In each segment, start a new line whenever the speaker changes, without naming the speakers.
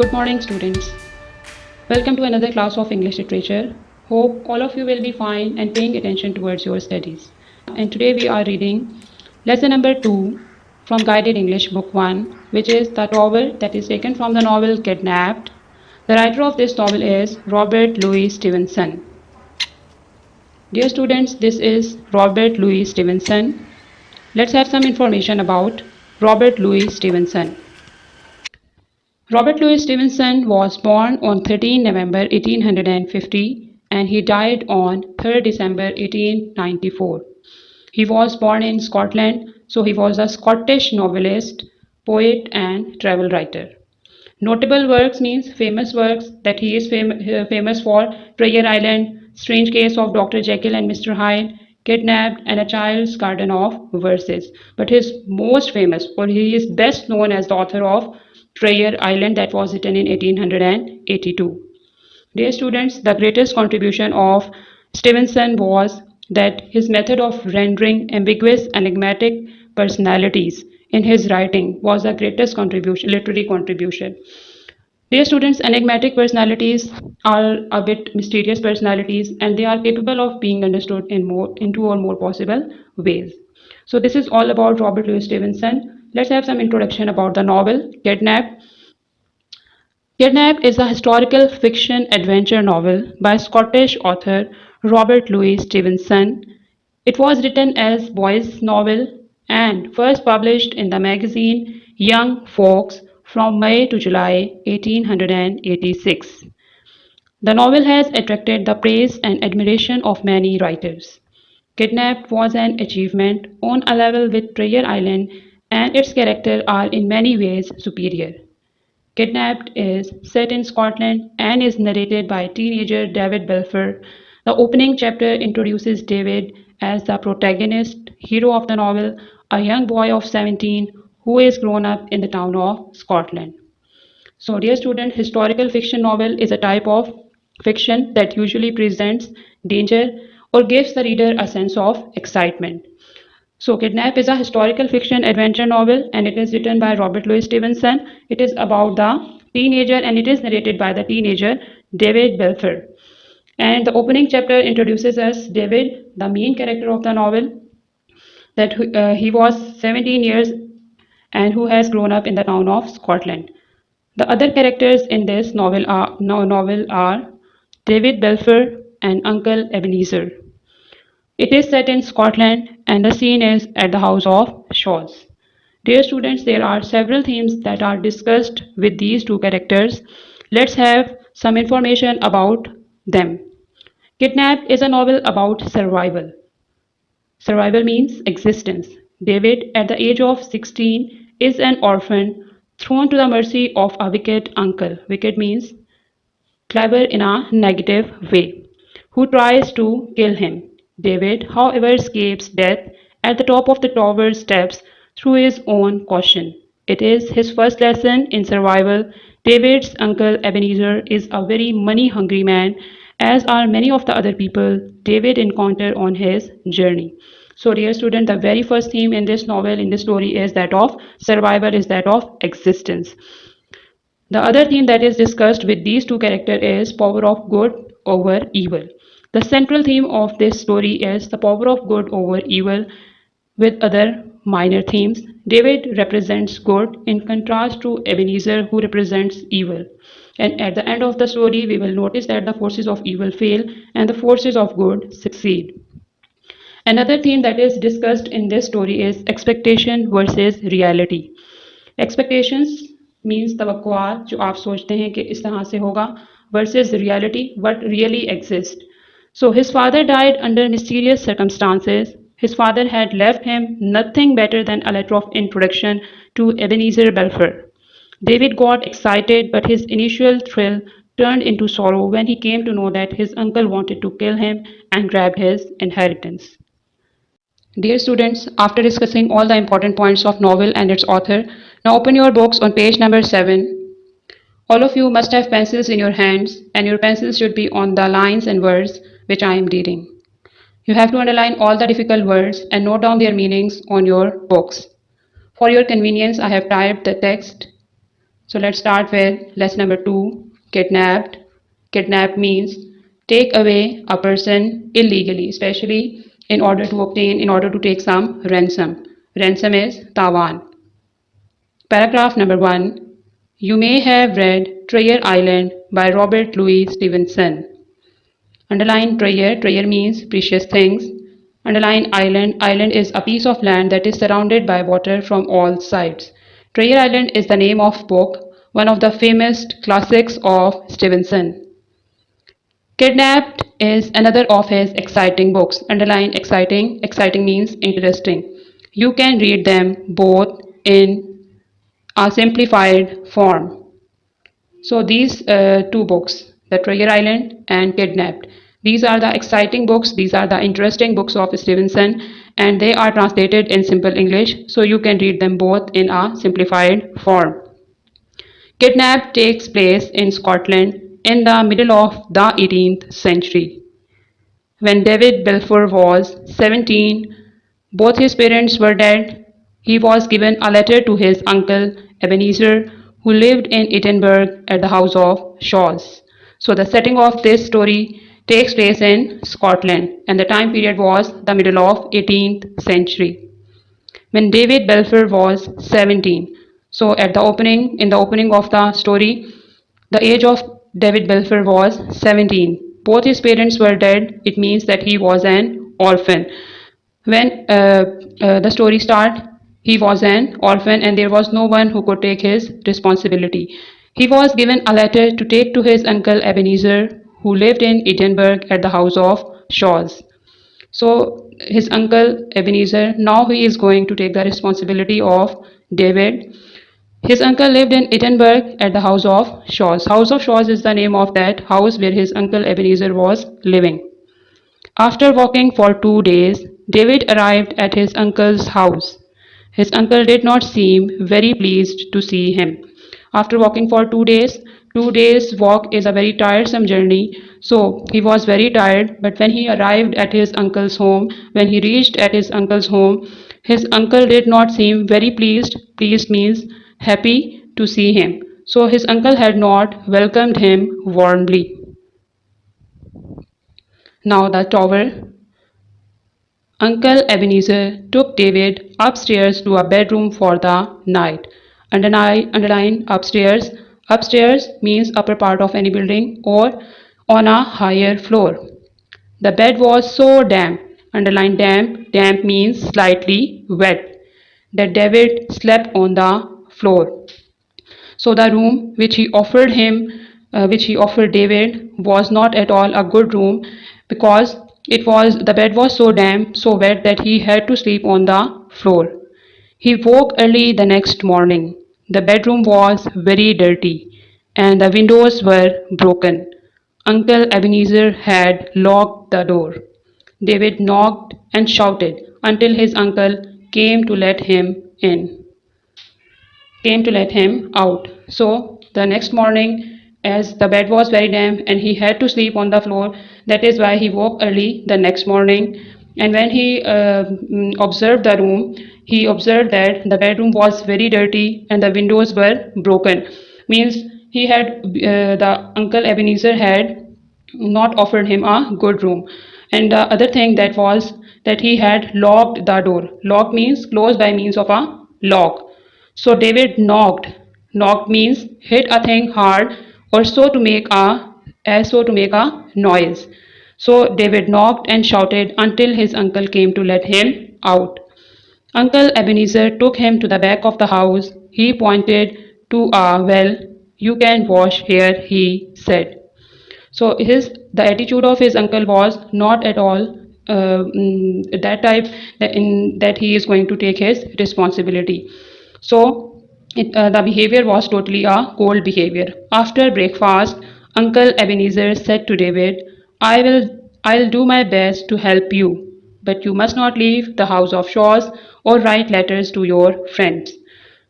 Good morning, students. Welcome to another class of English literature. Hope all of you will be fine and paying attention towards your studies. And today we are reading lesson number 2 from Guided English Book 1, which is the novel that is taken from the novel Kidnapped. The writer of this novel is Robert Louis Stevenson. Dear students, this is Robert Louis Stevenson. Let's have some information about Robert Louis Stevenson. Robert Louis Stevenson was born on 13 November 1850 and he died on 3rd December 1894. He was born in Scotland, so he was a Scottish novelist, poet, and travel writer. Notable works means famous works that he is famous for: Treasure Island, Strange Case of Dr. Jekyll and Mr. Hyde, Kidnapped, and A Child's Garden of Verses. But his most famous, or he is best known as the author of Treasure Island, that was written in 1882. Dear students, the greatest contribution of Stevenson was that his method of rendering ambiguous, enigmatic personalities in his writing was the greatest contribution, literary contribution. Dear students, enigmatic personalities are a bit mysterious personalities and they are capable of being understood in two or more possible ways. So this is all about Robert Louis Stevenson. Let's have some introduction about the novel Kidnapped. Kidnapped is a historical fiction adventure novel by Scottish author Robert Louis Stevenson. It was written as boys' novel and first published in the magazine Young Folks from May to July 1886. The novel has attracted the praise and admiration of many writers. Kidnapped was an achievement on a level with Treasure Island, and its characters are in many ways superior. Kidnapped is set in Scotland and is narrated by teenager David Balfour. The opening chapter introduces David as the protagonist, hero of the novel, a young boy of 17 who is grown up in the town of Scotland. So, dear student, historical fiction novel is a type of fiction that usually presents danger or gives the reader a sense of excitement. So, Kidnap is a historical fiction adventure novel and it is written by Robert Louis Stevenson. It is about the teenager and it is narrated by the teenager David Balfour. And the opening chapter introduces us David, the main character of the novel, that he was 17 years and who has grown up in the town of Scotland. The other characters in this novel are David Balfour and Uncle Ebenezer. It is set in Scotland and the scene is at the house of Shaws. Dear students, there are several themes that are discussed with these two characters. Let's have some information about them. Kidnapped is a novel about survival. Survival means existence. David, at the age of 16, is an orphan thrown to the mercy of a wicked uncle. Wicked means clever in a negative way, who tries to kill him. David, however, escapes death at the top of the tower steps through his own caution. It is his first lesson in survival. David's uncle Ebenezer is a very money hungry man, as are many of the other people David encountered on his journey. So, dear student, the very first theme in this novel, in this story, is that of survival, is that of existence. The other theme that is discussed with these two characters is power of good over evil. The central theme of this story is the power of good over evil with other minor themes. David represents good in contrast to Ebenezer who represents evil. And at the end of the story, we will notice that the forces of evil fail and the forces of good succeed. Another theme that is discussed in this story is expectation versus reality. Expectations means तवक्कुआत जो आप सोचते हैं कि इस तरह से होगा versus reality what really exists. So his father died under mysterious circumstances. His father had left him nothing better than a letter of introduction to Ebenezer Balfour. David got excited, but his initial thrill turned into sorrow when he came to know that his uncle wanted to kill him and grab his inheritance. Dear students, after discussing all the important points of novel and its author, now open your books on page number 7. All of you must have pencils in your hands and your pencils should be on the lines and words which I am reading. You have to underline all the difficult words and note down their meanings on your books. For your convenience, I have typed the text So let's start with lesson number 2, kidnapped. Kidnap means take away a person illegally, especially in order to take some ransom. Ransom is tawan. Paragraph number 1. You may have read Treasure Island by Robert Louis Stevenson. Underline treasure. Treasure means precious things. Underline island. Island is a piece of land that is surrounded by water from all sides. Treasure Island is the name of book, one of the famous classics of Stevenson. Kidnapped is another of his exciting books. Underline exciting. Exciting means interesting. You can read them both in a simplified form. So these two books, The Treasure Island and Kidnapped, these are the exciting books, these are the interesting books of Stevenson, and they are translated in simple English, so you can read them both in a simplified form. Kidnapped takes place in Scotland in the middle of the 18th century. When David Balfour was 17, both his parents were dead. He was given a letter to his uncle Ebenezer, who lived in Edinburgh at the house of Shaws. So, the setting of this story takes place in Scotland, and the time period was the middle of 18th century. When David Balfour was 17. So, in the opening of the story, the age of David Balfour was 17. Both his parents were dead. It means that he was an orphan. When the story starts, he was an orphan and there was no one who could take his responsibility. He was given a letter to take to his uncle Ebenezer, who lived in Edinburgh at the house of Shaws. So his uncle Ebenezer, now he is going to take the responsibility of David. His uncle lived in Edinburgh at the house of Shaws. House of Shaws is the name of that house where his uncle Ebenezer was living. After walking for 2 days, David arrived at his uncle's house. His uncle did not seem very pleased to see him. After walking for 2 days, 2 days walk is a very tiresome journey, so he was very tired. But when he arrived at his uncle's home, when he reached at his uncle's home, his uncle did not seem very pleased. Pleased means happy to see him. So his uncle had not welcomed him warmly. Now the tower. Uncle Ebenezer took David upstairs to a bedroom for the night. Underline upstairs. Upstairs means upper part of any building or on a higher floor. The bed was so damp. Underline damp. Damp means slightly wet. That David slept on the floor. So the room which he offered David, was not at all a good room because the bed was so damp, so wet that he had to sleep on the floor. He woke early the next morning. The bedroom was very dirty and the windows were broken. Uncle Ebenezer had locked the door. David knocked and shouted until his uncle came to let him in came to let him out. So the next morning, as the bed was very damp and he had to sleep on the floor, that is why he woke early the next morning. And when he observed the room, he observed that the bedroom was very dirty and the windows were broken. Means the uncle Ebenezer had not offered him a good room. And the other thing that was that he had locked the door. Lock means close by means of a lock. So David knocked. Knocked means hit a thing hard or so to make a noise. So David knocked and shouted until his uncle came to let him out. Uncle Ebenezer took him to the back of the house. He pointed to a well. You can wash here, he said. So the attitude of his uncle was not at all that type that he is going to take his responsibility. So the behavior was totally a cold behavior. After breakfast, Uncle Ebenezer said to David, I'll do my best to help you, but you must not leave the house of Shaws or write letters to your friends.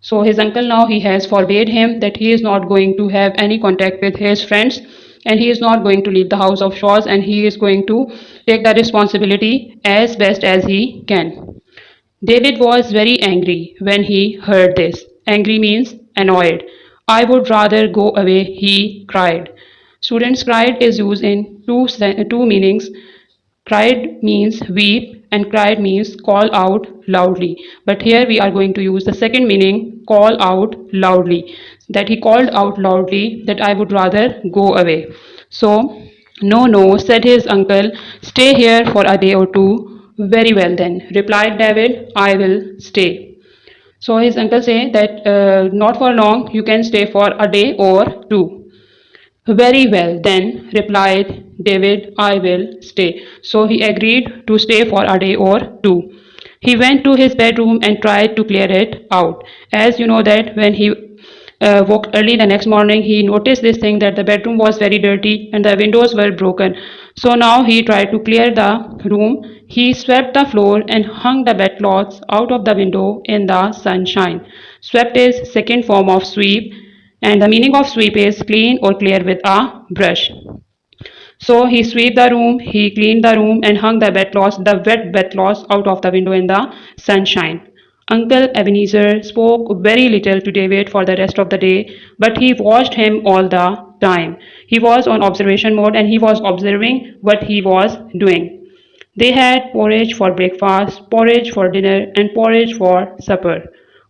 So his uncle now he has forbade him that he is not going to have any contact with his friends and he is not going to leave the house of Shaws and he is going to take the responsibility as best as he can. David was very angry when he heard this. Angry means annoyed. I would rather go away, he cried. Students, cried is used in two meanings. Cried means weep and cried means call out loudly. But here we are going to use the second meaning, call out loudly. That he called out loudly that I would rather go away. So, no, no, said his uncle, stay here for a day or two. Very well then, replied David, I will stay. So his uncle say that not for long, you can stay for a day or two. Very well, then, replied David, I will stay. So he agreed to stay for a day or two. He went to his bedroom and tried to clear it out. As you know that when he woke early the next morning, he noticed this thing that the bedroom was very dirty and the windows were broken. So now he tried to clear the room. He swept the floor and hung the bedclothes out of the window in the sunshine. Swept is second form of sweep, and the meaning of sweep is clean or clear with a brush. So he swept the room, he cleaned the room and hung the wet bedclothes out of the window in the sunshine. Uncle Ebenezer spoke very little to David for the rest of the day, but he watched him all the time. He was on observation mode and he was observing what he was doing. They had porridge for breakfast, porridge for dinner, and porridge for supper.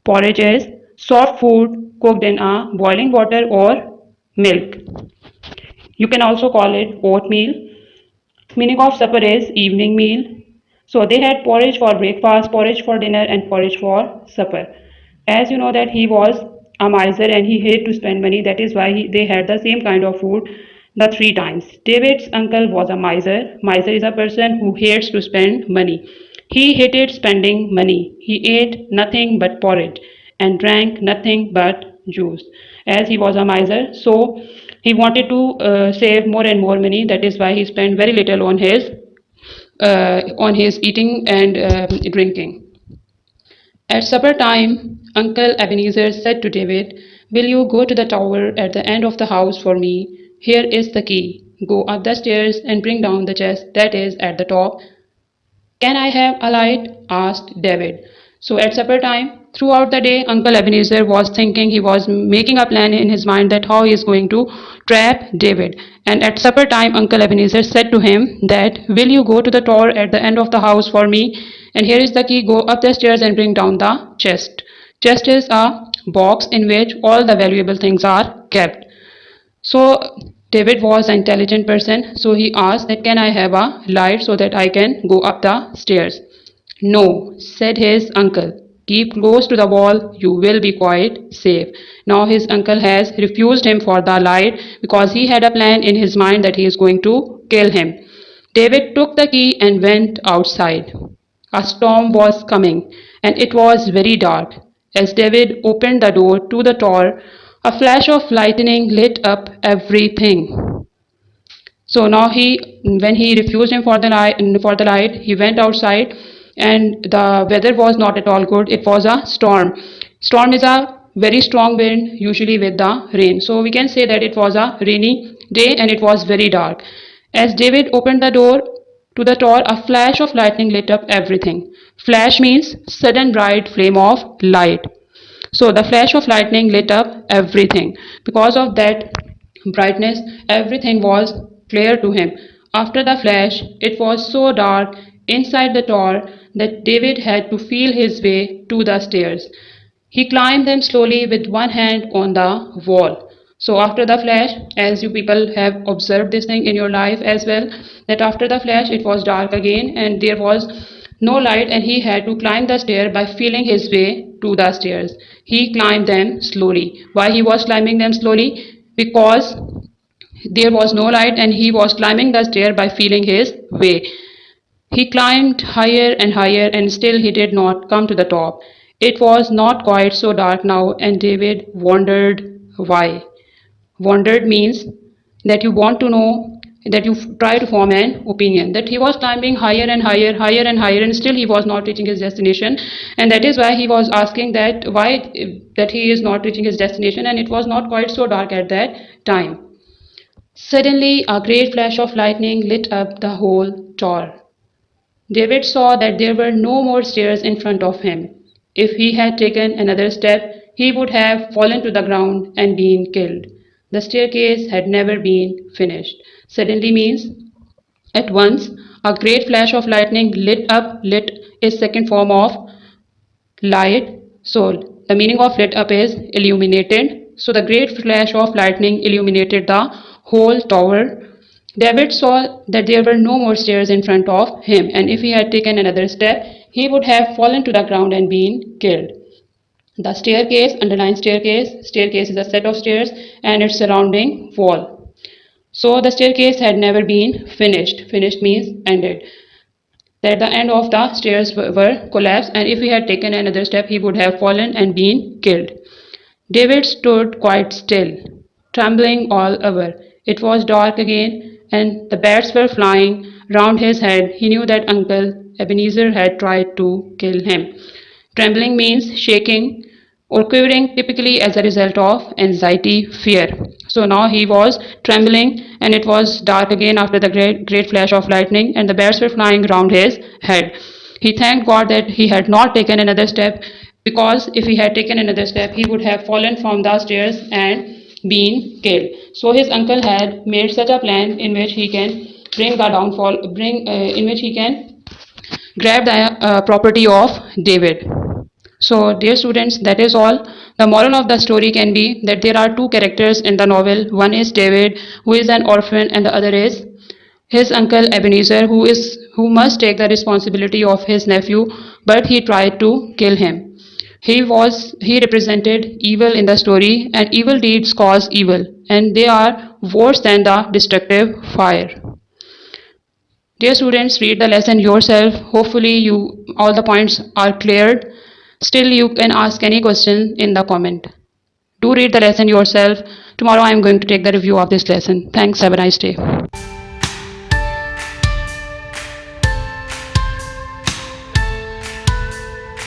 Porridge is soft food cooked in a boiling water or milk. You can also call it oatmeal. Meaning of supper is evening meal. So they had porridge for breakfast, porridge for dinner, and porridge for supper. As you know that he was a miser and he hated to spend money, that is why they had the same kind of food the three times. David's uncle was a miser. Miser is a person who hates to spend money. He hated spending money. He ate nothing but porridge and drank nothing but juice. As he was a miser, so he wanted to save more and more money. That is why he spent very little on his eating and drinking. At supper time, Uncle Ebenezer said to David, will you go to the tower at the end of the house for me? Here is the key. Go up the stairs and bring down the chest that is at the top. Can I have a light? Asked David. So at supper time, throughout the day, Uncle Ebenezer was thinking, he was making a plan in his mind that how he is going to trap David. And at supper time, Uncle Ebenezer said to him that, will you go to the tower at the end of the house for me? And here is the key, go up the stairs and bring down the chest. Chest is a box in which all the valuable things are kept. So David was an intelligent person, so he asked that can I have a light so that I can go up the stairs. No, said his uncle. Keep close to the wall, you will be quite safe. Now his uncle has refused him for the light because he had a plan in his mind that he is going to kill him. David took the key and went outside. A storm was coming, and it was very dark. As David opened the door to the tower, a flash of lightning lit up everything. So now when he refused him for the light, he went outside, and the weather was not at all good. It was a storm. Storm is a very strong wind, usually with the rain. So we can say that it was a rainy day, and it was very dark. As David opened the door to the tower, a flash of lightning lit up everything. Flash means sudden bright flame of light. So the flash of lightning lit up everything. Because of that brightness, everything was clear to him. After the flash, it was so dark inside the tower that David had to feel his way to the stairs. He climbed them slowly with one hand on the wall. So after the flash, as you people have observed this thing in your life as well, that after the flash it was dark again and there was no light and he had to climb the stair by feeling his way to the stairs. He climbed them slowly. Why he was climbing them slowly? Because there was no light and he was climbing the stair by feeling his way. He climbed higher and higher and still he did not come to the top. It was not quite so dark now and David wondered why. Wondered means that you want to know, that you try to form an opinion, that he was climbing higher and higher, higher and higher, and still he was not reaching his destination, and that is why he was asking that why that he is not reaching his destination, and it was not quite so dark at that time. Suddenly a great flash of lightning lit up the whole tower. David saw that there were no more stairs in front of him. If he had taken another step, he would have fallen to the ground and been killed. The staircase had never been finished. Suddenly means at once a great flash of lightning lit is second form of light soul. The meaning of lit up is illuminated. So the great flash of lightning illuminated the whole tower. David saw that there were no more stairs in front of him, and if he had taken another step, he would have fallen to the ground and been killed. The staircase, underline staircase is a set of stairs and its surrounding wall. So the staircase had never been finished. Finished means ended. That the end of the stairs were collapsed, and if he had taken another step, he would have fallen and been killed. David stood quite still, trembling all over. It was dark again, and the bats were flying round his head. He knew that Uncle Ebenezer had tried to kill him. Trembling means shaking or quivering, typically as a result of anxiety, fear. So now he was trembling, and it was dark again after the great flash of lightning, and the bats were flying round his head. He thanked God that he had not taken another step, because if he had taken another step, he would have fallen from the stairs and been killed. So his uncle had made such a plan in which he can bring the downfall, in which he can grab the property of David. So, dear students, that is all. The moral of the story can be that there are two characters in the novel. One is David, who is an orphan, and the other is his uncle Ebenezer, who must take the responsibility of his nephew, but he tried to kill him. He represented evil in the story, and evil deeds cause evil, and they are worse than the destructive fire. Dear students, read the lesson yourself. Hopefully, you all the points are cleared. Still, you can ask any question in the comment. Do read the lesson yourself. Tomorrow, I am going to take the review of this lesson. Thanks. Have a nice day.